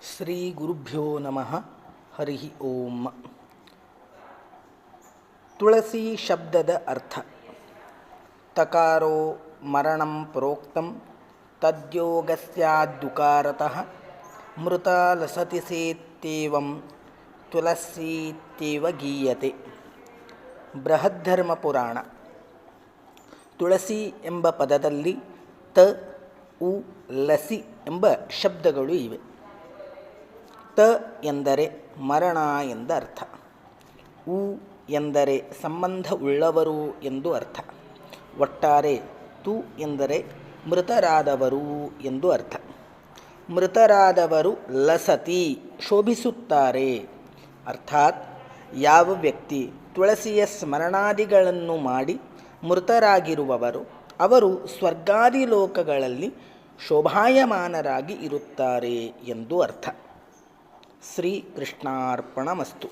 ಶ್ರೀ ಗುರುಭ್ಯೋ ನಮಃ. ಹರಿ ಓಂ. ತುಳಸಿ ಶಬ್ದದ ಅರ್ಥ. ತಕಾರೋ ಮರಣಂ ಪ್ರೋಕ್ತಂ ತದ್ಯೋಗಸ್ಯಾದುಕಾರತಃ ಮೃತ ಲಸತಿ ಸೇತ್ಯೇವಂ ತುಳಸೀತ್ಯೇವ ಗೀಯತೆ. ಬೃಹದ್ಧರ್ಮ ಪುರಾಣ. ತುಳಸಿ ಎಂಬ ಪದದಲ್ಲಿ ತ, ಉ, ಲಸಿ ಎಂಬ ಶಬ್ದಗಳು ಇವೆ. ತ ಎಂದರೆ ಮರಣ ಎಂದ ಅರ್ಥ. ಉ ಎಂದರೆ ಸಂಬಂಧವುಳ್ಳವರು ಎಂದು ಅರ್ಥ. ಒಟ್ಟಾರೆ ತು ಎಂದರೆ ಮೃತರಾದವರು ಎಂದು ಅರ್ಥ. ಮೃತರಾದವರು ಲಸತಿ ಶೋಭಿಸುತ್ತಾರೆ. ಅರ್ಥಾತ್ ಯಾವ ವ್ಯಕ್ತಿ ತುಳಸಿಯ ಸ್ಮರಣಾದಿಗಳನ್ನು ಮಾಡಿ ಮೃತರಾಗಿರುವವರು ಅವರು ಸ್ವರ್ಗಾದಿ ಲೋಕಗಳಲ್ಲಿ ಶೋಭಾಯಮಾನರಾಗಿ ಇರುತ್ತಾರೆ ಎಂದು ಅರ್ಥ. ಶ್ರೀಕೃಷ್ಣಾರ್ಪಣಮಸ್ತು.